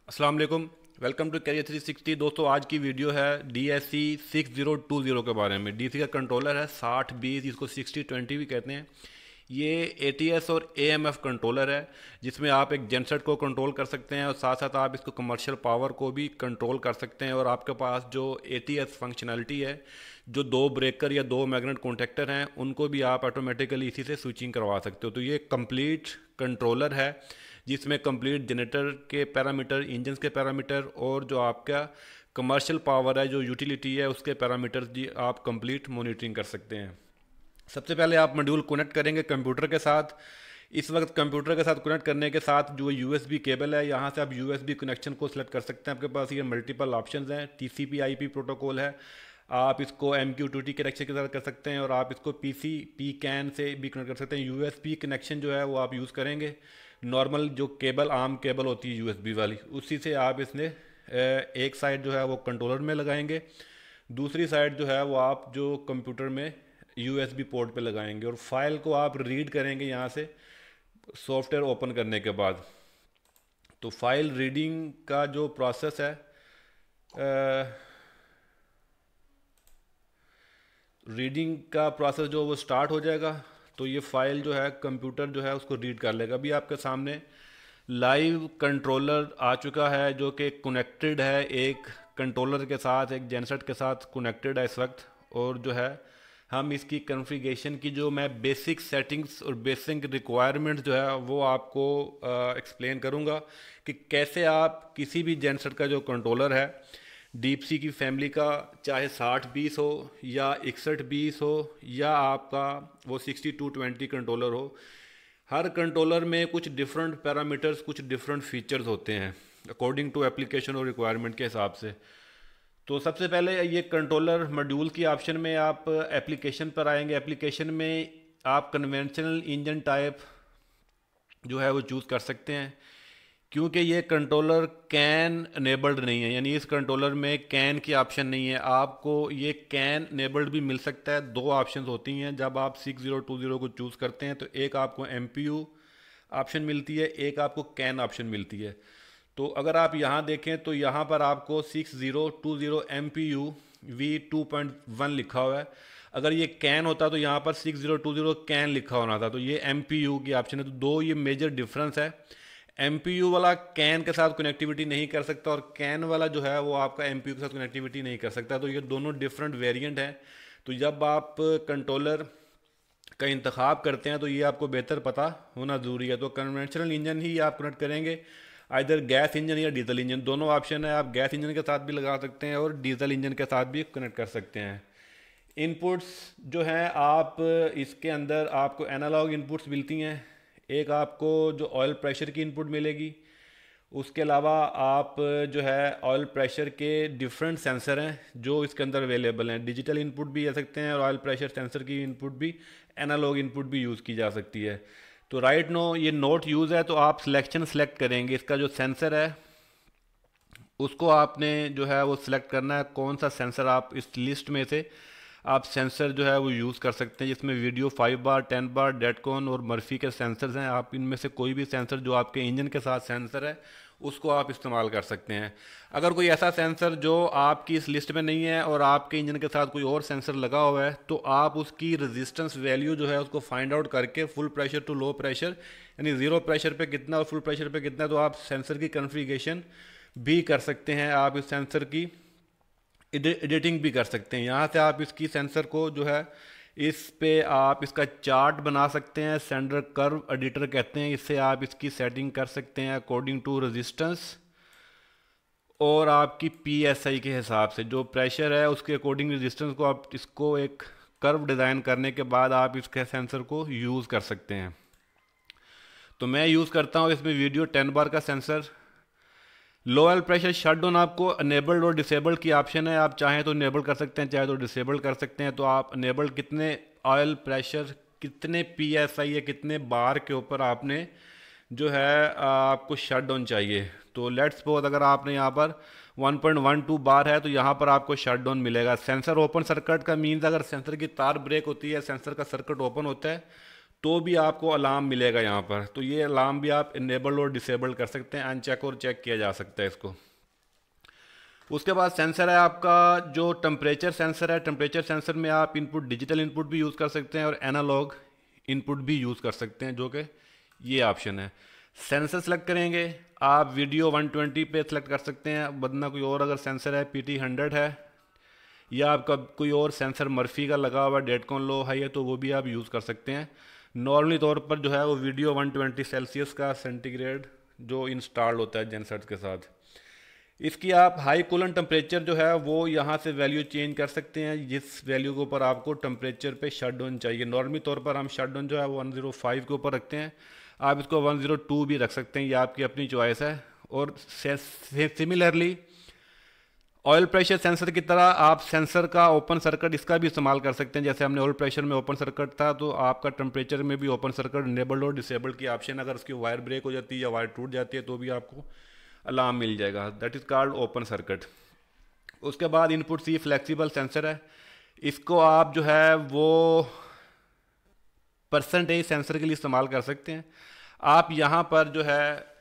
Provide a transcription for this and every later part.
अस्सलाम वालेकुम। Welcome to career 360। दोस्तों, आज की वीडियो है DSC 6020 के बारे में। डीसी का कंट्रोलर है 6020, जिसको 6020 भी कहते हैं। ये ATS और AMF कंट्रोलर है, जिसमें आप एक जेनसेट को कंट्रोल कर सकते हैं और साथ साथ आप इसको कमर्शियल पावर को भी कंट्रोल कर सकते हैं। और आपके पास जो ATS फंक्शनैलिटी है, जो दो ब्रेकर या दो मैग्नेट कॉन्टेक्टर हैं, उनको भी आप ऑटोमेटिकली इसी से स्विचिंग करवा सकते हो। तो ये कंप्लीट कंट्रोलर है, जिसमें कंप्लीट जनरेटर के पैरामीटर, इंजन के पैरामीटर और जो आपका कमर्शियल पावर है, जो यूटिलिटी है, उसके पैरामीटर जी आप कंप्लीट मॉनिटरिंग कर सकते हैं। सबसे पहले आप मॉड्यूल कनेक्ट करेंगे कंप्यूटर के साथ। इस वक्त कंप्यूटर के साथ कनेक्ट करने के साथ जो USB केबल है, यहाँ से आप USB कनेक्शन को सिलेक्ट कर सकते हैं। आपके पास ये मल्टीपल ऑप्शंस हैं। TCP IP प्रोटोकॉल है, आप इसको MQTT कनेक्शन के साथ कर सकते हैं और आप इसको PCP CAN से भी कनेक्ट कर सकते हैं। USB कनेक्शन जो है वो आप यूज़ करेंगे, नॉर्मल जो केबल, आम केबल होती है USB वाली, उसी से आप इसने एक साइड जो है वो कंट्रोलर में लगाएंगे, दूसरी साइड जो है वो आप जो कंप्यूटर में USB पोर्ट पे लगाएंगे और फाइल को आप रीड करेंगे यहाँ से सॉफ्टवेयर ओपन करने के बाद। तो फाइल रीडिंग का जो प्रोसेस है, रीडिंग का प्रोसेस जो वो स्टार्ट हो जाएगा, तो ये फाइल जो है कंप्यूटर जो है उसको रीड कर लेगा। अभी आपके सामने लाइव कंट्रोलर आ चुका है, जो कि कनेक्टेड है एक कंट्रोलर के साथ, एक जेनसेट के साथ कनेक्टेड है इस वक्त। और जो है हम इसकी कॉन्फ़िगरेशन की जो मैं बेसिक सेटिंग्स और बेसिक रिक्वायरमेंट जो है वो आपको एक्सप्लेन करूँगा कि कैसे आप किसी भी जेनसेट का जो कंट्रोलर है डीप सी की फैमिली का, चाहे 6020 हो या 6120 हो या आपका वो 6220 कंट्रोलर हो, हर कंट्रोलर में कुछ डिफरेंट पैरामीटर्स, कुछ डिफरेंट फीचर्स होते हैं अकॉर्डिंग टू एप्लीकेशन और रिक्वायरमेंट के हिसाब से। तो सबसे पहले ये कंट्रोलर मॉड्यूल की ऑप्शन में आप एप्लीकेशन पर आएंगे। एप्लीकेशन में आप कन्वेंशनल इंजन टाइप जो है वो चूज़ कर सकते हैं, क्योंकि ये कंट्रोलर कैन अनेबल्ड नहीं है, यानी इस कंट्रोलर में कैन की ऑप्शन नहीं है। आपको ये कैन अनेबल्ड भी मिल सकता है। दो ऑप्शंस होती हैं जब आप 6020 को चूज़ करते हैं, तो एक आपको MPU ऑप्शन मिलती है, एक आपको कैन ऑप्शन मिलती है। तो अगर आप यहाँ देखें तो यहाँ पर आपको 6020 MPU V2.1 लिखा हुआ है। अगर ये कैन होता तो यहाँ पर 6020 कैन लिखा होना था। तो ये MPU की ऑप्शन है। तो दो ये मेजर डिफरेंस है। MPU वाला कैन के साथ कनेक्टिविटी नहीं कर सकता और कैन वाला जो है वो आपका MPU के साथ कनेक्टिविटी नहीं कर सकता। तो ये दोनों डिफरेंट वेरिएंट हैं। तो जब आप कंट्रोलर का इंतखाब करते हैं तो ये आपको बेहतर पता होना ज़रूरी है। तो कन्वेंशनल इंजन ही आप कनेक्ट करेंगे, आइदर गैस इंजन या डीजल इंजन, दोनों ऑप्शन है। आप गैस इंजन के साथ भी लगा सकते हैं और डीजल इंजन के साथ भी कनेक्ट कर सकते हैं। इनपुट्स जो हैं, आप इसके अंदर आपको एनालॉग इनपुट्स मिलती हैं। एक आपको जो ऑयल प्रेशर की इनपुट मिलेगी, उसके अलावा आप जो है ऑयल प्रेशर के डिफरेंट सेंसर हैं जो इसके अंदर अवेलेबल हैं। डिजिटल इनपुट भी ले सकते हैं और ऑयल प्रेशर सेंसर की इनपुट भी, एनालॉग इनपुट भी यूज़ की जा सकती है। तो राइट नो ये नोट यूज़ है, तो आप सिलेक्शन सेलेक्ट करेंगे। इसका जो सेंसर है उसको आपने जो है वो सिलेक्ट करना है, कौन सा सेंसर आप इस लिस्ट में से आप सेंसर जो है वो यूज़ कर सकते हैं, जिसमें वीडियो 5 बार, 10 बार, डेटकॉन और मर्फी के सेंसर्स हैं। आप इनमें से कोई भी सेंसर जो आपके इंजन के साथ सेंसर है उसको आप इस्तेमाल कर सकते हैं। अगर कोई ऐसा सेंसर जो आपकी इस लिस्ट में नहीं है और आपके इंजन के साथ कोई और सेंसर लगा हुआ है, तो आप उसकी रेजिस्टेंस वैल्यू जो है उसको फाइंड आउट करके full pressure to low pressure, यानी ज़ीरो प्रेशर पे कितना और फुल प्रेशर पे कितना, तो आप सेंसर की कॉन्फ़िगरेशन भी कर सकते हैं। आप इस सेंसर की एडिटिंग भी कर सकते हैं। यहाँ से आप इसकी सेंसर को जो है इस पे आप इसका चार्ट बना सकते हैं, सेंडर कर्व एडिटर कहते हैं। इससे आप इसकी सेटिंग कर सकते हैं अकॉर्डिंग टू रेजिस्टेंस और आपकी PSI के हिसाब से। जो प्रेशर है उसके अकॉर्डिंग रेजिस्टेंस को आप इसको एक कर्व डिज़ाइन करने के बाद आप इसके सेंसर को यूज़ कर सकते हैं। तो मैं यूज़ करता हूँ इसमें वीडियो 10 बार का सेंसर। लो ऑयल प्रेशर शट डाउन आपको अनेबल्ड और डिसेबल्ड की ऑप्शन है। आप चाहें तो इनेबल कर सकते हैं, चाहे तो डिसेबल कर सकते हैं। तो आप अनेबल्ड, कितने ऑयल प्रेशर, कितने PSI या कितने बार के ऊपर आपने जो है आपको शट डाउन चाहिए। तो लेट्स सपोज अगर आपने यहाँ पर 1.12 बार है तो यहाँ पर आपको शट डाउन मिलेगा। सेंसर ओपन सर्किट का मीन्स अगर सेंसर की तार ब्रेक होती है, सेंसर का सर्किट ओपन होता है, तो भी आपको अलार्म मिलेगा यहाँ पर। तो ये अलार्म भी आप इनेबल और डिसेबल कर सकते हैं, अनचेक और चेक किया जा सकता है इसको। उसके बाद सेंसर है आपका जो टेम्परेचर सेंसर है। टेम्परेचर सेंसर में आप इनपुट डिजिटल इनपुट भी यूज़ कर सकते हैं और एनालॉग इनपुट भी यूज़ कर सकते हैं, जो कि ये ऑप्शन है। सेंसर सेलेक्ट करेंगे आप वीडियो 120 पे सेलेक्ट कर सकते हैं, वरना कोई और अगर सेंसर है PT100 है या आपका कोई और सेंसर मर्फी का लगा हुआ डेटकॉन लो हाई है तो वो भी आप यूज़ कर सकते हैं। नॉर्मली तौर पर जो है वो वीडियो 120 सेल्सियस का सेंटीग्रेड जो इंस्टॉल होता है जेनसेट के साथ। इसकी आप हाई कूलेंट टेम्परेचर जो है वो यहाँ से वैल्यू चेंज कर सकते हैं, जिस वैल्यू के ऊपर आपको टेम्परेचर पे शट डाउन चाहिए। नॉर्मली तौर पर हम शट डाउन जो है वो 105 के ऊपर रखते हैं, आप इसको 102 भी रख सकते हैं, ये आपकी अपनी चॉइस है। और सिमिलरली ऑयल प्रेशर सेंसर की तरह आप सेंसर का ओपन सर्किट इसका भी इस्तेमाल कर सकते हैं। जैसे हमने ऑयल प्रेशर में ओपन सर्किट था, तो आपका टेम्परेचर में भी ओपन सर्किट इनेबल्ड और डिसेबल्ड की ऑप्शन, अगर उसकी वायर ब्रेक हो जाती है या वायर टूट जाती है तो भी आपको अलार्म मिल जाएगा। That is called open circuit. उसके बाद इनपुट सी फ्लेक्सिबल सेंसर है, इसको आप जो है वो परसेंटेज सेंसर के लिए इस्तेमाल कर सकते हैं। आप यहाँ पर जो है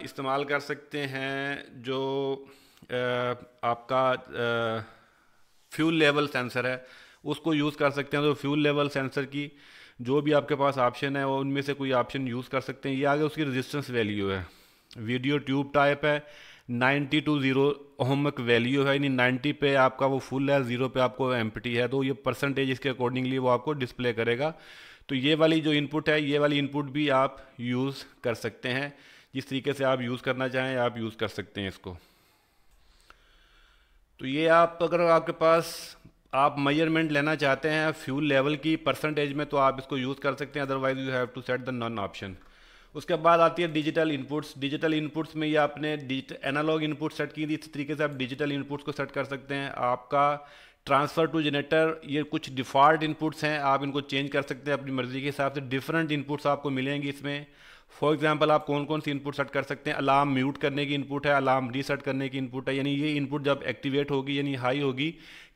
इस्तेमाल कर सकते हैं जो आपका फ्यूल लेवल सेंसर है उसको यूज़ कर सकते हैं। तो फ्यूल लेवल सेंसर की जो भी आपके पास ऑप्शन है वो उनमें से कोई ऑप्शन यूज़ कर सकते हैं। ये आगे उसकी रेजिस्टेंस वैल्यू है, वीडियो ट्यूब टाइप है, 90 to 0 ओहमिक वैल्यू है, यानी 90 पे आपका वो फुल है, 0 पे आपको एम्प्टी है, तो ये परसेंटेज इसके अकॉर्डिंगली वो आपको डिस्प्ले करेगा। तो ये वाली जो इनपुट है, ये वाली इनपुट भी आप यूज़ कर सकते हैं, जिस तरीके से आप यूज़ करना चाहें आप यूज़ कर सकते हैं इसको। तो ये आप अगर आपके पास आप मेजरमेंट लेना चाहते हैं फ्यूल लेवल की परसेंटेज में तो आप इसको यूज़ कर सकते हैं, otherwise you have to set the non option. उसके बाद आती है डिजिटल इनपुट्स। डिजिटल इनपुट्स में ये आपने एनालॉग इनपुट सेट की थी, इस तरीके से आप डिजिटल इनपुट्स को सेट कर सकते हैं। आपका ट्रांसफ़र टू जनरेटर, ये कुछ डिफ़ॉल्ट इनपुट्स हैं, आप इनको चेंज कर सकते हैं अपनी मर्ज़ी के हिसाब से। डिफरेंट इनपुट्स आपको मिलेंगे इसमें। फॉर एग्जांपल आप कौन कौन सी इनपुट सेट कर सकते हैं, अलार्म म्यूट करने की इनपुट है, अलार्म रीसेट करने की इनपुट है, यानी ये इनपुट जब एक्टिवेट होगी यानी हाई होगी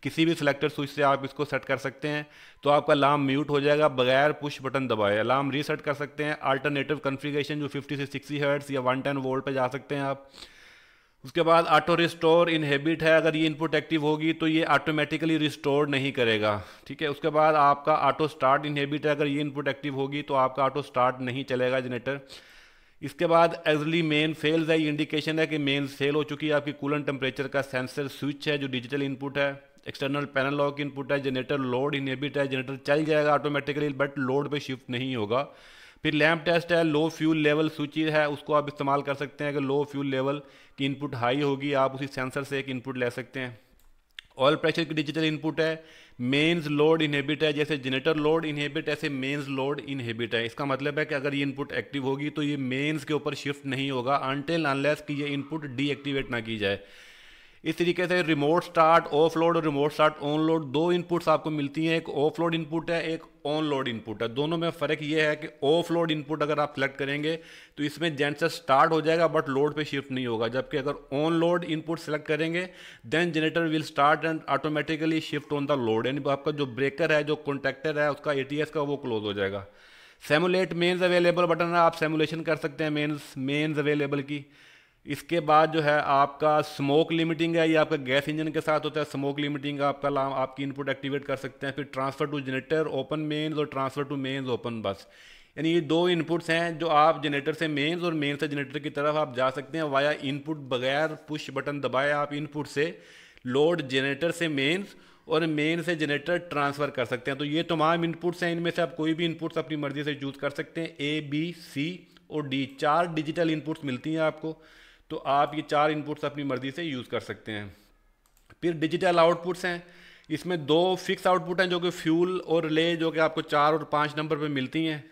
किसी भी सिलेक्टर स्विच से आप इसको सेट कर सकते हैं तो आपका अलार्म म्यूट हो जाएगा बगैर पुश बटन दबाए। अलार्म रीसेट कर सकते हैं, अल्टरनेटिव कॉन्फ़िगरेशन जो 50 से 60 हर्ट्ज़ या 110 वोल्ट पे जा सकते हैं आप। उसके बाद ऑटो रिस्टोर इनहेबिट है, अगर ये इनपुट एक्टिव होगी तो ये ऑटोमेटिकली रिस्टोर नहीं करेगा, ठीक है। उसके बाद आपका ऑटो स्टार्ट इनहेबिट है, अगर ये इनपुट एक्टिव होगी तो आपका ऑटो स्टार्ट नहीं चलेगा जनरेटर। इसके बाद एक्चुअली मेन फेल्स है, ये इंडिकेशन है कि मेन फेल हो चुकी है। आपकी कूलेंट टेम्परेचर का सेंसर स्विच है जो डिजिटल इनपुट है, एक्सटर्नल पैनल लॉक इनपुट है, जनरेटर लोड इनहिबिट है, जनरेटर चल जाएगा ऑटोमेटिकली बट लोड पे शिफ्ट नहीं होगा। फिर लैंप टेस्ट है, लो फ्यूल लेवल स्विच है, उसको आप इस्तेमाल कर सकते हैं। अगर लो फ्यूल लेवल की इनपुट हाई होगी आप उसी सेंसर से एक इनपुट ले सकते हैं। ऑयल प्रेशर की डिजिटल इनपुट है, मेंस लोड इनहिबिट है, जैसे जनरेटर लोड इनहिबिट ऐसे मेंस लोड इनहिबिट है। इसका मतलब है कि अगर ये इनपुट एक्टिव होगी तो ये मेंस के ऊपर शिफ्ट नहीं होगा अनटिल अनलेस कि ये इनपुट डीएक्टिवेट ना की जाए। इस तरीके से रिमोट स्टार्ट ऑफ लोड और रिमोट स्टार्ट ऑन लोड दो इनपुट्स आपको मिलती हैं, एक ऑफ लोड इनपुट है एक ऑन लोड इनपुट है। दोनों में फ़र्क ये है कि ऑफ लोड इनपुट अगर आप सेलेक्ट करेंगे तो इसमें जनरेटर स्टार्ट हो जाएगा बट लोड पे शिफ्ट नहीं होगा, जबकि अगर ऑन लोड इनपुट सेलेक्ट करेंगे then generator will start and automatically shift on the load, यानी आपका जो ब्रेकर है जो कॉन्टैक्टर है उसका ATS का वो क्लोज हो जाएगा। सेमुलेट मेन्स अवेलेबल बटन है, आप सेमुलेशन कर सकते हैं मेन्स अवेलेबल की। इसके बाद जो है आपका स्मोक लिमिटिंग है, ये आपका गैस इंजन के साथ होता है। स्मोक लिमिटिंग आपका आपकी इनपुट एक्टिवेट कर सकते हैं। फिर transfer to generator open mains और ट्रांसफ़र टू मेन्स ओपन बस, यानी ये दो इनपुट्स हैं जो आप जनरेटर से मेन्स और मेन से जनरेटर की तरफ आप जा सकते हैं वाया इनपुट, बगैर पुश बटन दबाए आप इनपुट से लोड जनरेटर से मेन्स और मेन से जनरेटर ट्रांसफ़र कर सकते हैं। तो ये तमाम इनपुट्स हैं, इनमें से आप कोई भी इनपुट्स अपनी मर्ज़ी से चूज़ कर सकते हैं। A, B, C और D 4 डिजिटल इनपुट्स मिलती हैं आपको, तो आप ये 4 इनपुट्स अपनी मर्ज़ी से यूज़ कर सकते हैं। फिर डिजिटल आउटपुट्स हैं, इसमें 2 फिक्स आउटपुट हैं जो कि फ्यूल और रिले जो कि आपको 4 और 5 नंबर पे मिलती हैं,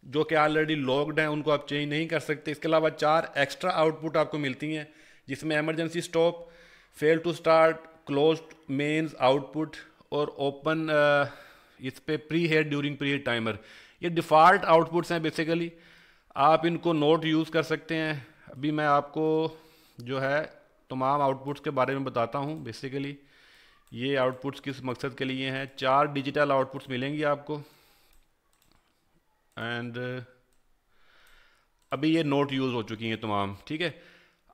जो कि ऑलरेडी लॉग्ड हैं, उनको आप चेंज नहीं कर सकते। इसके अलावा 4 एक्स्ट्रा आउटपुट आपको मिलती हैं जिसमें emergency stop, fail to start, close mains output और ओपन इस पे pre heat during period timer. ये डिफ़ॉल्ट आउटपुट्स हैं बेसिकली, आप इनको नोट यूज़ कर सकते हैं। अभी मैं आपको जो है तमाम आउटपुट्स के बारे में बताता हूँ। बेसिकली ये आउटपुट्स किस मकसद के लिए हैं। 4 डिजिटल आउटपुट्स मिलेंगी आपको, एंड अभी ये नोट यूज़ हो चुकी हैं तमाम, ठीक है।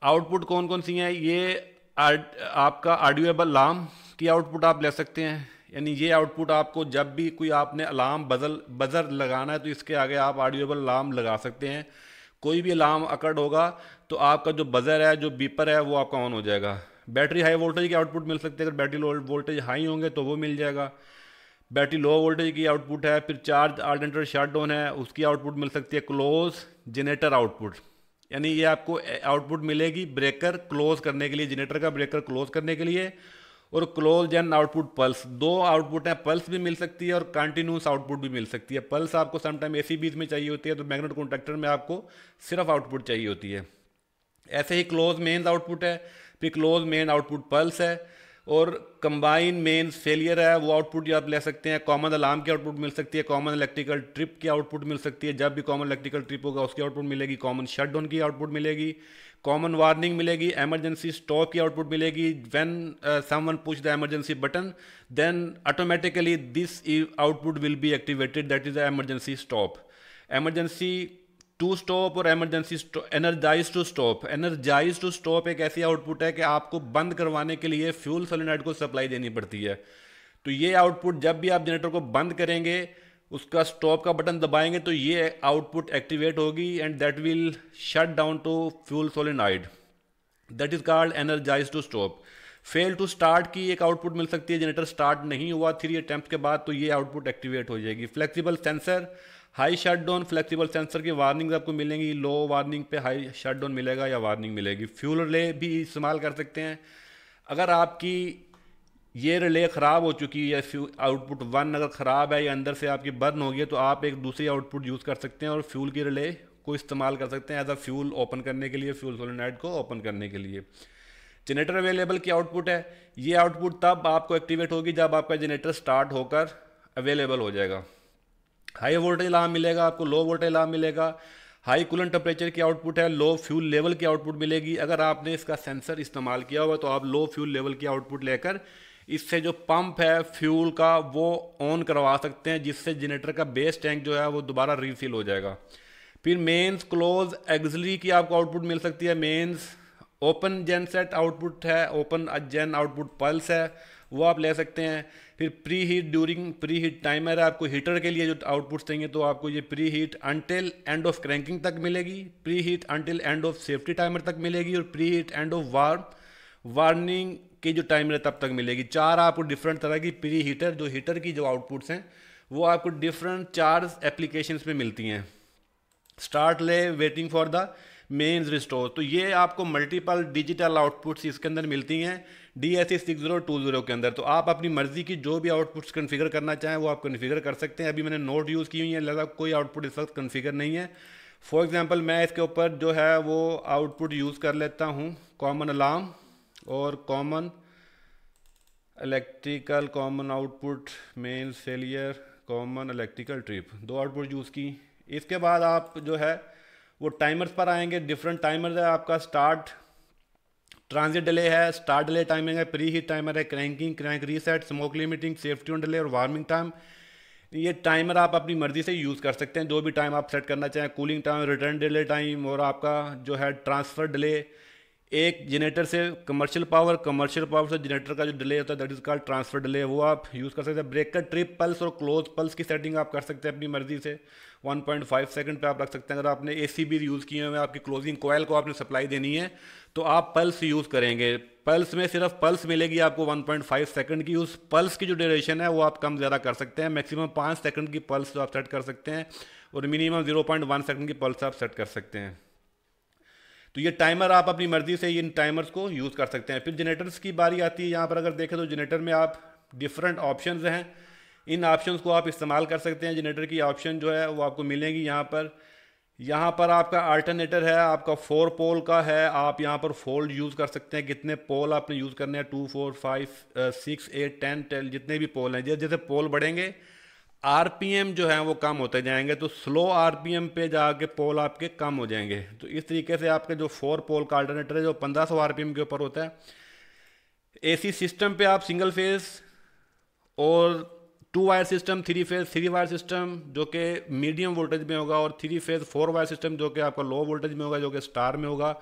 आउटपुट कौन कौन सी हैं, ये आपका ऑडियोएबल अलार्म की आउटपुट आप ले सकते हैं, यानी ये आउटपुट आपको जब भी कोई आपने अलार्म बजर लगाना है तो इसके आगे आप ऑडियोएबल अलार्म लगा सकते हैं। कोई भी अलार्म अकर्ड होगा तो आपका जो बजर है, जो बीपर है, वो आपका ऑन हो जाएगा। बैटरी हाई वोल्टेज की आउटपुट मिल सकती है, अगर बैटरी लो वोल्टेज हाई होंगे तो वो मिल जाएगा। बैटरी लो वोल्टेज की आउटपुट है, फिर चार्ज अल्टरनेटर शट डाउन है, उसकी आउटपुट मिल सकती है। क्लोज जनरेटर आउटपुट, यानी ये आपको आउटपुट मिलेगी ब्रेकर क्लोज करने के लिए, जनरेटर का ब्रेकर क्लोज करने के लिए। और क्लोज जन आउटपुट पल्स, दो आउटपुट है, पल्स भी मिल सकती है और कंटिन्यूस आउटपुट भी मिल सकती है। पल्स आपको समटाइम एसी बीच में चाहिए होती है, तो मैग्नेट कॉन्टैक्टर में आपको सिर्फ आउटपुट चाहिए होती है। ऐसे ही क्लोज मेन आउटपुट है, फिर क्लोज मेन आउटपुट पल्स है, और कंबाइन मेन फेलियर है, वो आउटपुट आप ले सकते हैं। कॉमन अलार्म की आउटपुट मिल सकती है, कॉमन इलेक्ट्रिकल ट्रिप की आउटपुट मिल सकती है, जब भी कॉमन इलेक्ट्रिकल ट्रिप होगा उसकी आउटपुट मिलेगी। कॉमन शटडाउन की आउटपुट मिलेगी, कॉमन वार्निंग मिलेगी, एमरजेंसी स्टॉप की आउटपुट मिलेगी। When someone push the emergency button then automatically this output will be activated, that is the emergency stop. Emergency to stop और emergency energize to stop. Energize to stop एक ऐसी output है कि आपको बंद करवाने के लिए फ्यूल सोलेनॉइड को सप्लाई देनी पड़ती है। तो ये आउटपुट जब भी आप जनरेटर को बंद करेंगे, उसका स्टॉप का बटन दबाएंगे, तो ये आउटपुट एक्टिवेट होगी and that will shut down to fuel solenoid, that is called energize to stop. Fail to start की एक आउटपुट मिल सकती है, जनरेटर स्टार्ट नहीं हुआ 3 अटेम्प्ट के बाद, तो ये आउटपुट एक्टिवेट हो जाएगी। Flexible sensor, high shutdown flexible sensor की वार्निंग आपको मिलेंगी, लो वार्निंग पे हाई शटडाउन मिलेगा या वार्निंग मिलेगी। फ्यूल रिले भी इस्तेमाल कर सकते हैं। अगर आपकी ये रिले ख़राब हो चुकी है, आउटपुट 1 अगर ख़राब है या अंदर से आपकी बर्न हो गई है, तो आप एक दूसरी आउटपुट यूज़ कर सकते हैं और फ्यूल की रिले को इस्तेमाल कर सकते हैं एज अ फ्यूल ओपन करने के लिए, फ्यूल सोलेनॉइड को ओपन करने के लिए। जनरेटर अवेलेबल की आउटपुट है, ये आउटपुट तब आपको एक्टिवेट होगी जब आपका जनरेटर स्टार्ट होकर अवेलेबल हो जाएगा। हाई वोल्टेज अलार्म मिलेगा आपको, लो वोल्टेज अलार्म मिलेगा। हाई कूलेंट टेम्परेचर की आउटपुट है, लो फ्यूल लेवल की आउटपुट मिलेगी। अगर आपने इसका सेंसर इस्तेमाल किया हुआ तो आप लो फ्यूल लेवल की आउटपुट लेकर इससे जो पंप है फ्यूल का वो ऑन करवा सकते हैं, जिससे जनरेटर का बेस टैंक जो है वो दोबारा रीफिल हो जाएगा। फिर मेंस क्लोज एक्सिलरी की आपको आउटपुट मिल सकती है। मेंस ओपन जेन सेट आउटपुट है, ओपन जेन आउटपुट पल्स है, वो आप ले सकते हैं। फिर pre heat during pre heat timer है, आपको हीटर के लिए जो आउटपुट्स चाहिए तो आपको ये pre heat until end of cranking तक मिलेगी, pre heat until end of safety timer तक मिलेगी, और pre heat end of warning की जो टाइमर है तब तक मिलेगी। 4 आपको डिफरेंट तरह की प्री हीटर, जो हीटर की जो आउटपुट्स हैं वो आपको डिफरेंट 4 एप्लीकेशंस में मिलती हैं। स्टार्ट ले, waiting for the mains restore, तो ये आपको मल्टीपल डिजिटल आउटपुट्स इसके अंदर मिलती हैं DSC 6020 के अंदर। तो आप अपनी मर्जी की जो भी आउटपुट्स कन्फिगर करना चाहें वो आप कन्फिगर कर सकते हैं। अभी मैंने नोट यूज़ की हुई है, लगा कोई आउटपुट इस वक्त कन्फिगर नहीं है। फॉर एग्जांपल मैं इसके ऊपर जो है वो आउटपुट यूज़ कर लेता हूँ, कॉमन अलार्म और common electrical, common output mains failure, common electrical trip, 2 output use की। इसके बाद आप जो है वो टाइमर्स पर आएंगे। डिफरेंट टाइमर्स है, आपका स्टार्ट ट्रांजिट डिले है, स्टार्ट डिले टाइमिंग है, प्री हीट टाइमर है, cranking, crank reset, smoke limiting, safety on delay और वार्मिंग टाइम। ये टाइमर आप अपनी मर्जी से यूज़ कर सकते हैं, जो भी टाइम आप सेट करना चाहें, cooling time, return delay time, और आपका जो है ट्रांसफ़र डिले। एक जनरेटर से कमर्शियल पावर से जनरेटर का जो डिले होता है that is called transfer delay, वो आप यूज़ कर सकते हैं। ब्रेकर ट्रिप पल्स और क्लोज पल्स की सेटिंग आप कर सकते हैं अपनी मर्जी से, 1.5 सेकंड पे आप रख सकते हैं। अगर आपने ACB यूज़ किए हुए, आपकी क्लोजिंग कोयल को आपने सप्लाई देनी है तो आप पल्स यूज़ करेंगे। पल्स में सिर्फ पल्स मिलेगी आपको 1.5 सेकंड की। उस पल्स की जो ड्यूरेशन है वो आप कम ज़्यादा कर सकते हैं। मैक्सिमम 5 सेकंड की पल्स आप सेट कर सकते हैं और मिनिमम 0.1 सेकंड की पल्स आप सेट कर सकते हैं। तो ये टाइमर आप अपनी मर्जी से इन टाइमर्स को यूज़ कर सकते हैं। फिर जनरेटर्स की बारी आती है। यहाँ पर अगर देखें तो जनरेटर में आप डिफरेंट ऑप्शंस हैं, इन ऑप्शंस को आप इस्तेमाल कर सकते हैं। जनरेटर की ऑप्शन जो है वो आपको मिलेंगी यहाँ पर आपका अल्टरनेटर है, आपका 4 पोल का है। आप यहाँ पर फोल्ड यूज़ कर सकते हैं, कितने पोल आपने यूज़ करने हैं, 2, 4, 5, 6, 8, 10, जितने भी पोल हैं। जैसे पोल बढ़ेंगे RPM जो है वो कम होते जाएंगे, तो स्लो RPM पे जाके पोल आपके कम हो जाएंगे। तो इस तरीके से आपके जो 4 पोल का अल्टरनेटर है जो 1500 RPM के ऊपर होता है। AC सिस्टम पे आप सिंगल फेज और 2 wire system, 3 phase 3 wire system जो कि मीडियम वोल्टेज में होगा, और 3 फेज 4 वायर सिस्टम जो कि आपका लो वोल्टेज में होगा, जो कि स्टार में होगा,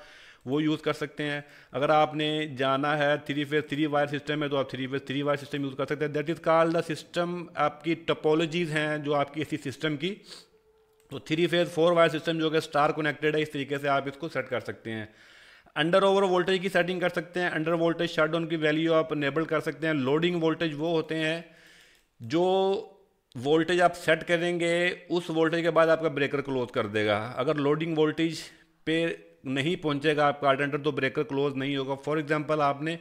वो यूज़ कर सकते हैं। अगर आपने जाना है 3 फेज 3 वायर सिस्टम में, तो आप 3 फेज 3 वायर सिस्टम यूज़ कर सकते हैं। That is called the system. आपकी टपोलॉजीज़ हैं जो आपकी इसी सिस्टम की। तो 3 फेज 4 वायर सिस्टम जो कि स्टार कनेक्टेड है, इस तरीके से आप इसको सेट कर सकते हैं। अंडर ओवर वोल्टेज की सेटिंग कर सकते हैं। अंडर वोल्टेज शट डाउन की वैल्यू आप इनेबल कर सकते हैं। लोडिंग वोल्टेज वो होते हैं जो वोल्टेज आप सेट करेंगे, उस वोल्टेज के बाद आपका ब्रेकर क्लोज कर देगा। अगर लोडिंग वोल्टेज पे नहीं पहुंचेगा आपका अल्टरनेटर, तो ब्रेकर क्लोज नहीं होगा। फॉर एग्जांपल, आपने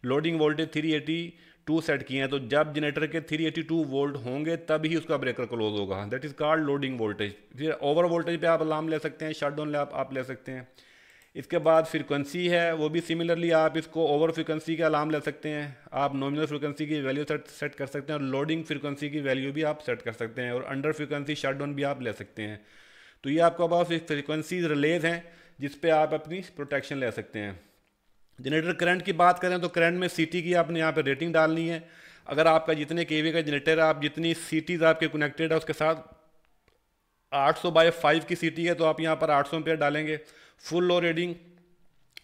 लोडिंग वोल्टेज 382 सेट किए हैं, तो जब जनरेटर के 382 वोल्ट होंगे तब ही उसका ब्रेकर क्लोज होगा। That is called loading voltage. फिर ओवर वोल्टेज पे आप अलार्म ले सकते हैं, शट डाउन आप ले सकते हैं। इसके बाद फ्रीक्वेंसी है, वो भी सिमिलरली आप इसको ओवर फ्रीक्वेंसी का अलार्म ले सकते हैं। आप नॉमिनल फ्रीक्वेंसी की वैल्यू सेट कर सकते हैं, और लोडिंग फ्रीक्वेंसी की वैल्यू भी आप सेट कर सकते हैं, और अंडर फ्रीक्वेंसी शट डाउन भी आप ले सकते हैं। तो ये आपके पास फ्रीक्वेंसी रिलेज हैं जिस पे आप अपनी प्रोटेक्शन ले सकते हैं। जनरेटर करंट की बात करें तो करंट में सीटी की आपने यहाँ पे रेटिंग डालनी है। अगर आपका जितने केवी का जनरेटर है, आप जितनी सीटीज आपके कनेक्टेड है उसके साथ 800/5 की सीटी है, तो आप यहाँ पर 800 एम्पीयर डालेंगे। फुल लो रेटिंग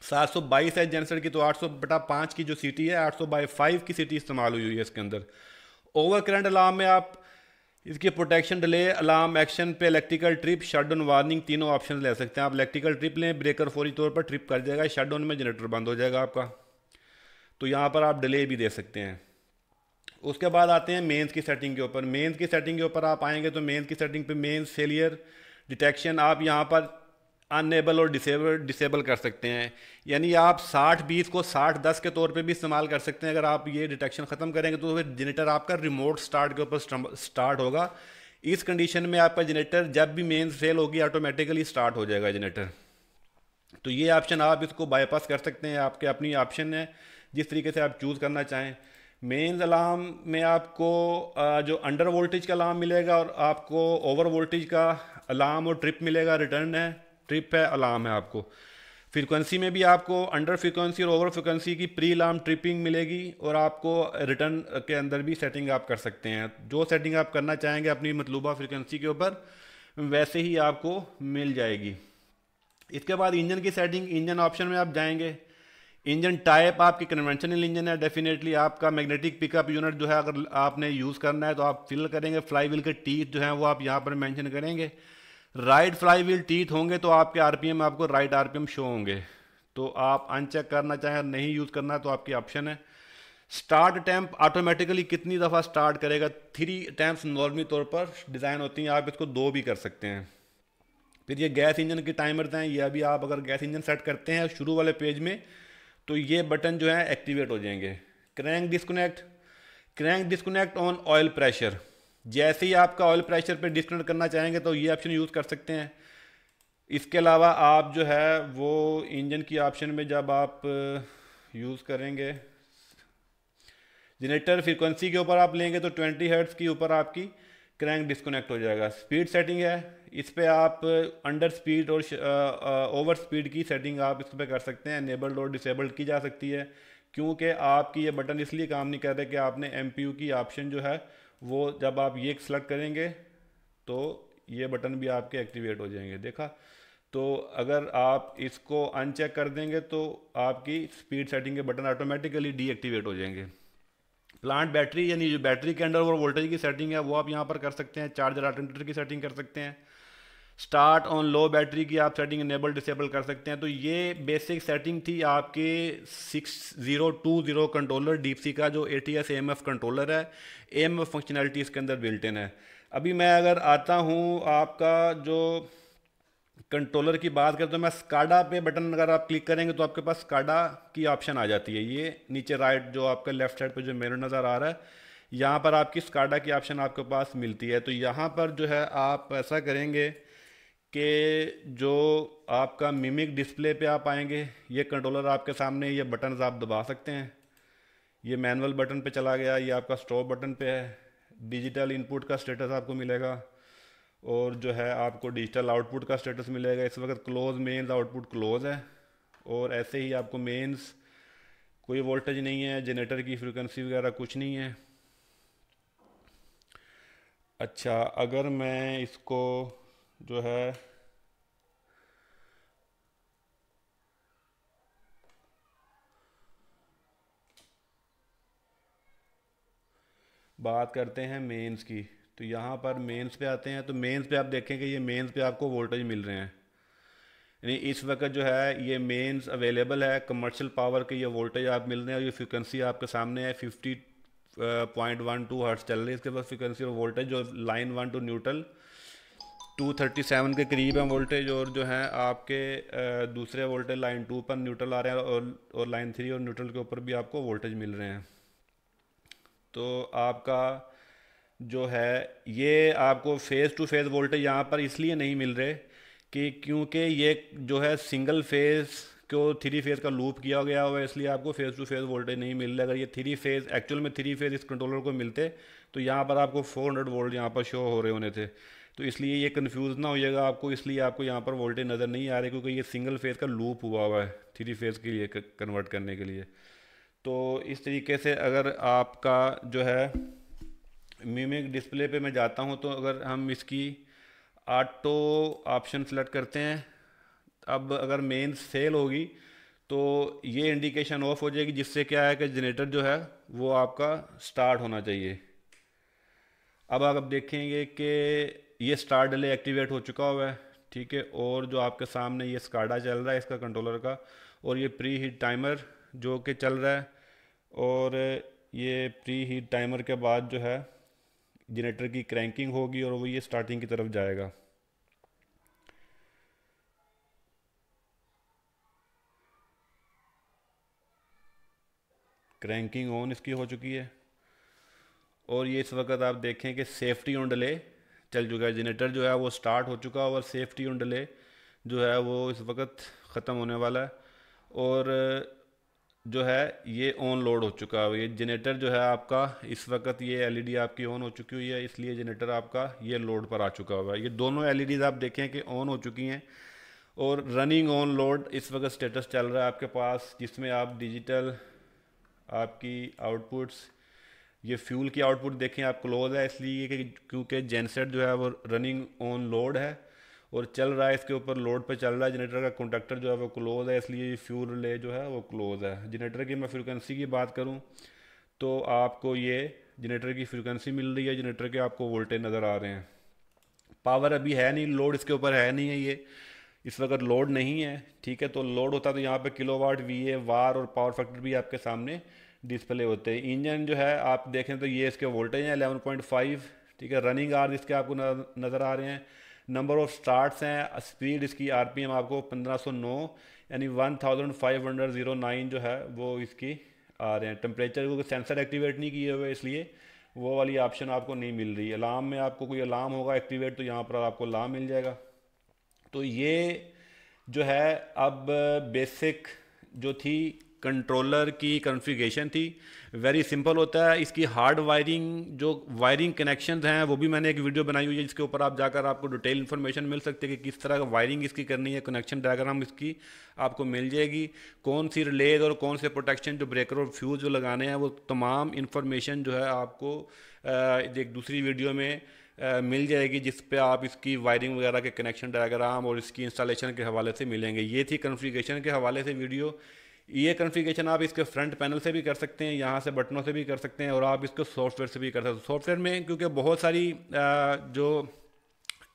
722 है जेनसेट की, तो 800/5 की जो सीटी है, 800/5 की सीटी इस्तेमाल हुई हुई है इसके अंदर। ओवर करंट अलार्म में आप इसकी प्रोटेक्शन, डिले, अलार्म, एक्शन पे electrical trip, shut down, warning, तीनों ऑप्शन ले सकते हैं। आप इलेक्ट्रिकल ट्रिप लें, ब्रेकर फौरी तौर पर ट्रिप कर जाएगा, शट डाउन में जनरेटर बंद हो जाएगा आपका। तो यहाँ पर आप डिले भी दे सकते हैं। उसके बाद आते हैं मेंस की सेटिंग के ऊपर। मेंस की सेटिंग के ऊपर आप आएंगे तो मेंस की सेटिंग पे मेंस फेलियर डिटेक्शन आप यहाँ पर अनएबल और डिसेबल कर सकते हैं। यानी आप 60-20 को 60-10 के तौर पे भी इस्तेमाल कर सकते हैं। अगर आप ये डिटेक्शन ख़त्म करेंगे तो फिर जनरेटर आपका रिमोट स्टार्ट के ऊपर स्टार्ट होगा। इस कंडीशन में आपका जनरेटर जब भी मेंस फेल होगी, ऑटोमेटिकली स्टार्ट हो जाएगा जनरेटर। तो ये ऑप्शन आप इसको बाईपास कर सकते हैं, आपके अपनी ऑप्शन है, जिस तरीके से आप चूज़ करना चाहें। मेंस अलार्म में आपको जो अंडर वोल्टेज का अलार्म मिलेगा, और आपको ओवर वोल्टेज का अलार्म और ट्रिप मिलेगा। रिटर्न है, ट्रिप है, अलार्म है आपको। फ्रीक्वेंसी में भी आपको अंडर फ्रीक्वेंसी और ओवर फ्रीक्वेंसी की प्री अलार्म ट्रिपिंग मिलेगी, और आपको रिटर्न के अंदर भी सेटिंग आप कर सकते हैं। जो सेटिंग आप करना चाहेंगे अपनी मतलूबा फ्रीक्वेंसी के ऊपर, वैसे ही आपको मिल जाएगी। इसके बाद इंजन की सेटिंग, इंजन ऑप्शन में आप जाएंगे। इंजन टाइप आपकी कन्वेंशनल इंजन है, डेफिनेटली आपका मैग्नेटिक पिकअप यूनिट जो है अगर आपने यूज़ करना है तो आप फिल करेंगे। फ्लाई व्हील के टीथ जो हैं वो आप यहाँ पर मेंशन करेंगे। राइट फ्लाई व्हील टीथ होंगे तो आपके आरपीएम आपको राइट आरपीएम शो होंगे। तो आप अनचेक करना चाहें, नहीं यूज़ करना तो आपकी ऑप्शन है। स्टार्ट टैंप ऑटोमेटिकली कितनी दफ़ा स्टार्ट करेगा, 3 टैंप्स नॉर्मली तौर पर डिज़ाइन होती हैं, आप इसको 2 भी कर सकते हैं। फिर ये गैस इंजन के टाइमर्स हैं, ये अभी आप अगर गैस इंजन सेट करते हैं शुरू वाले पेज में, तो ये बटन जो है एक्टिवेट हो जाएंगे। Crank disconnect on oil pressure, जैसे ही आपका ऑयल प्रेशर पे डिस्कनेक्ट करना चाहेंगे तो ये ऑप्शन यूज़ कर सकते हैं। इसके अलावा आप जो है वो इंजन की ऑप्शन में जब आप यूज़ करेंगे, जनरेटर फ्रीक्वेंसी के ऊपर आप लेंगे तो 20 हर्ट्ज़ के ऊपर आपकी क्रैंक डिस्कनेक्ट हो जाएगा। स्पीड सेटिंग है, इस पे आप अंडर स्पीड और ओवर स्पीड की सेटिंग आप इस पे कर सकते हैं। इनेबल्ड और डिसेबल्ड की जा सकती है, क्योंकि आपकी ये बटन इसलिए काम नहीं कर रहे कि आपने एमपीयू की ऑप्शन जो है वो जब आप ये सेलेक्ट करेंगे तो ये बटन भी आपके एक्टिवेट हो जाएंगे। देखा, तो अगर आप इसको अनचेक कर देंगे तो आपकी स्पीड सेटिंग के बटन ऑटोमेटिकली डीएक्टिवेट हो जाएंगे। प्लांट बैटरी, यानी जो बैटरी के अंडर ओवर वोल्टेज की सेटिंग है वो आप यहाँ पर कर सकते हैं। चार्जर अल्टरनेटर की सेटिंग कर सकते हैं। स्टार्ट ऑन लो बैटरी की आप सेटिंग इनेबल डिसेबल कर सकते हैं। तो ये बेसिक सेटिंग थी आपके 6020 कंट्रोलर डीपसी का, जो ATS AMF कंट्रोलर है। AMF फंक्शनैलिटी इसके अंदर बिल्ट इन है। अभी मैं अगर आता हूँ आपका जो कंट्रोलर की बात करें तो मैं स्काडा पे बटन अगर आप क्लिक करेंगे तो आपके पास स्काडा की ऑप्शन आ जाती है। ये नीचे राइट जो आपका लेफ्ट साइड पे जो मेनू नज़र आ रहा है, यहाँ पर आपकी स्काडा की ऑप्शन आपके पास मिलती है। तो यहाँ पर जो है आप ऐसा करेंगे कि जो आपका मिमिक डिस्प्ले पे आप आएंगे, ये कंट्रोलर आपके सामने, ये बटन आप दबा सकते हैं। ये मैनुअल बटन पे चला गया, ये आपका स्टॉप बटन पे है। डिजिटल इनपुट का स्टेटस आपको मिलेगा, और जो है आपको डिजिटल आउटपुट का स्टेटस मिलेगा। इस वक्त क्लोज मेंस आउटपुट क्लोज है, और ऐसे ही आपको मेंस कोई वोल्टेज नहीं है, जनरेटर की फ्रीक्वेंसी वगैरह कुछ नहीं है। अच्छा, अगर मैं इसको जो है बात करते हैं मेंस की, तो यहाँ पर मेंस पे आते हैं, तो मेंस पे आप देखेंगे ये मेंस पे आपको वोल्टेज मिल रहे हैं। यानी इस वक्त जो है ये मेंस अवेलेबल है, कमर्शियल पावर के ये वोल्टेज आप मिल रहे हैं, और ये फ्रिक्वेंसी आपके सामने है 50.12 हर्ट्ज चल रही है इसके पास फ्रिक्वेंसी, और वोल्टेज जो लाइन वन टू न्यूट्रल 237 के करीब है वोल्टेज, और जो है आपके दूसरे वोल्टेज लाइन टू पर न्यूट्रल आ रहे हैं, और लाइन थ्री और न्यूट्रल के ऊपर भी आपको वोल्टेज मिल रहे हैं। तो आपका जो है ये आपको फेज़ टू फेज़ वोल्टेज यहाँ पर इसलिए नहीं मिल रहे कि क्योंकि ये जो है सिंगल फेज़ को थ्री फेज़ का लूप किया गया हुआ है, इसलिए आपको फेज़ टू फेज़ वोल्टेज नहीं मिल रहा। अगर ये थ्री फेज़ एक्चुअल में थ्री फेज़ इस कंट्रोलर को मिलते तो यहाँ पर आपको 400 वोल्ट यहाँ पर शो हो रहे होने थे। तो इसलिए ये कंफ्यूज ना होइएगा आपको, इसलिए आपको यहाँ पर वोल्टेज नज़र नहीं आ रही, क्योंकि ये सिंगल फेज़ का लूप हुआ हुआ है थ्री फेज़ के लिए कन्वर्ट करने के लिए। तो इस तरीके से अगर आपका जो है मिमिक डिस्प्ले पे मैं जाता हूँ, तो अगर हम इसकी ऑटो ऑप्शन सेलेक्ट करते हैं, अब अगर मेन सेल होगी तो ये इंडिकेशन ऑफ हो जाएगी, जिससे क्या है कि जनरेटर जो है वो आपका स्टार्ट होना चाहिए। अब आप देखेंगे कि ये स्टार डिले एक्टिवेट हो चुका हुआ है, ठीक है, और जो आपके सामने ये स्काडा चल रहा है इसका कंट्रोलर का, और ये प्री हीट टाइमर जो कि चल रहा है, और ये प्री हीट टाइमर के बाद जो है जनरेटर की क्रैंकिंग होगी और वो ये स्टार्टिंग की तरफ जाएगा। क्रैंकिंग ऑन इसकी हो चुकी है, और ये इस वक्त आप देखें कि सेफ्टी ऑन डिले चल चुका है, जनरेटर जो है वो स्टार्ट हो चुका है और सेफ्टी ऑन डिले जो है वो इस वक्त ख़त्म होने वाला है, और जो है ये ऑन लोड हो चुका है। ये जनरेटर जो है आपका इस वक्त ये एलईडी आपकी ऑन हो चुकी हुई है, इसलिए जनरेटर आपका ये लोड पर आ चुका हुआ है। ये दोनों एलईडीज आप देखें कि ऑन हो चुकी हैं, और रनिंग ऑन लोड इस वक्त स्टेटस चल रहा है आपके पास, जिसमें आप डिजिटल आपकी आउटपुट्स, ये फ्यूल की आउटपुट देखें आप क्लोज है, इसलिए कि क्योंकि जेनसेट जो है वो रनिंग ऑन लोड है और चल रहा है, इसके ऊपर लोड पे चल रहा है, जनरेटर का कंडक्टर जो है वो क्लोज है, इसलिए फ्यूल रिले जो है वो क्लोज है। जनरेटर की मैं फ्रिक्वेंसी की बात करूं तो आपको ये जनरेटर की फ्रिक्वेंसी मिल रही है, जनरेटर के आपको वोल्टेज नज़र आ रहे हैं। पावर अभी है नहीं, लोड इसके ऊपर है नहीं है, ये इस वक्त लोड नहीं है, ठीक है। तो लोड होता तो यहाँ पे किलोवाट, वीए, वार और पावर फैक्टर भी आपके सामने डिस्प्ले होते हैं। इंजन जो है आप देखें तो ये इसके वोल्टेज हैं 11.5, ठीक है। रनिंग आवर्स इसके आपको नज़र आ रहे हैं। नंबर ऑफ स्टार्ट्स हैं, स्पीड इसकी आरपीएम आपको 1509 यानी 1509 जो है वो इसकी आ रहे हैं। टेम्परेचर को सेंसर एक्टिवेट नहीं किए हुए, इसलिए वो वाली ऑप्शन आपको नहीं मिल रही है। अलार्म में आपको कोई अलार्म होगा एक्टिवेट तो यहाँ पर आपको अलार्म मिल जाएगा। तो ये जो है अब बेसिक जो थी कंट्रोलर की कॉन्फ़िगरेशन थी, वेरी सिंपल होता है। इसकी हार्ड वायरिंग जो वायरिंग कनेक्शंस हैं वो भी मैंने एक वीडियो बनाई हुई है, जिसके ऊपर आप जाकर आपको डिटेल इन्फॉर्मेशन मिल सकती है कि किस तरह का वायरिंग इसकी करनी है, कनेक्शन डायग्राम इसकी आपको मिल जाएगी, कौन सी रिलेज और कौन से प्रोटेक्शन जो ब्रेकर और फ्यूज़ जो लगाने हैं वो तमाम इन्फॉर्मेशन जो है आपको एक दूसरी वीडियो में मिल जाएगी, जिस पे आप इसकी वायरिंग वगैरह के कनेक्शन डायग्राम और इसकी इंस्टॉलेशन के हवाले से मिलेंगे। ये थी कॉन्फ़िगरेशन के हवाले से वीडियो। ये कॉन्फ़िगरेशन आप इसके फ्रंट पैनल से भी कर सकते हैं, यहाँ से बटनों से भी कर सकते हैं, और आप इसको सॉफ्टवेयर से भी कर सकते हैं। सॉफ्टवेयर में क्योंकि बहुत सारी जो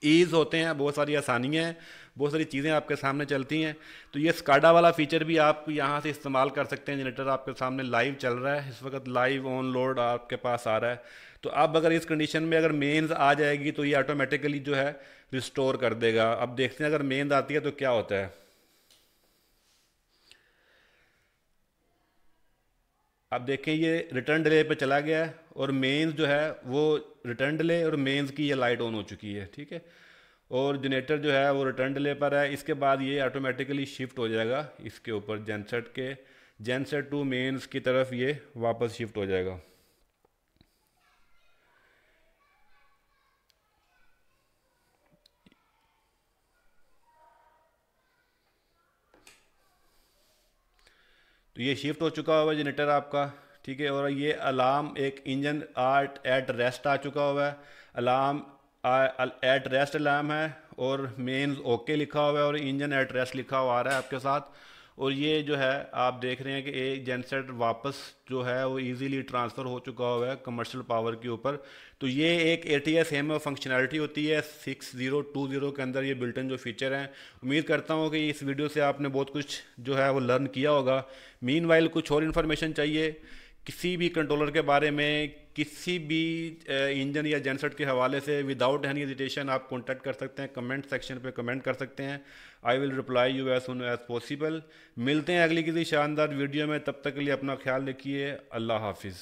ईज़ होते हैं, बहुत सारी आसानियाँ हैं, बहुत सारी चीज़ें आपके सामने चलती हैं, तो ये स्काडा वाला फीचर भी आप यहाँ से इस्तेमाल कर सकते हैं। जनरेटर आपके सामने लाइव चल रहा है इस वक्त, लाइव ऑन लोड आपके पास आ रहा है। तो अब अगर इस कंडीशन में अगर मेंस आ जाएगी तो ये ऑटोमेटिकली जो है रिस्टोर कर देगा। अब देखते हैं अगर मेंस आती है तो क्या होता है। अब देखें ये रिटर्न डिले पे चला गया है, और मेंस जो है वो रिटर्न डिले और मेंस की ये लाइट ऑन हो चुकी है, ठीक है। और जनरेटर जो है वो रिटर्न डिले पर है, इसके बाद ये ऑटोमेटिकली शिफ्ट हो जाएगा इसके ऊपर, जेनसेट टू मेंस की तरफ ये वापस शिफ्ट हो जाएगा। तो ये शिफ्ट हो चुका हुआ जनरेटर आपका, ठीक है। और ये अलार्म एक इंजन आर्ट एट रेस्ट आ चुका हुआ है, अलार्म एट रेस्ट अलार्म है, और मेन ओके लिखा हुआ है और इंजन एट रेस्ट लिखा हुआ आ रहा है आपके साथ। और ये जो है आप देख रहे हैं कि एक जनसेट वापस जो है वो इजीली ट्रांसफ़र हो चुका हुआ है कमर्शियल पावर के ऊपर। तो ये एक ATS में फंक्शनैलिटी होती है 6020 के अंदर, ये बिल्टन जो फीचर हैं। उम्मीद करता हूँ कि इस वीडियो से आपने बहुत कुछ जो है वो लर्न किया होगा। मीनवाइल कुछ और इन्फॉर्मेशन चाहिए किसी भी कंट्रोलर के बारे में, किसी भी इंजन या जेनसेट के हवाले से, विदाउट एनी हेजिटेशन आप कांटेक्ट कर सकते हैं, कमेंट सेक्शन पे कमेंट कर सकते हैं। I will reply you as soon as possible. मिलते हैं अगली किसी शानदार वीडियो में, तब तक के लिए अपना ख्याल रखिए। अल्लाह हाफिज़।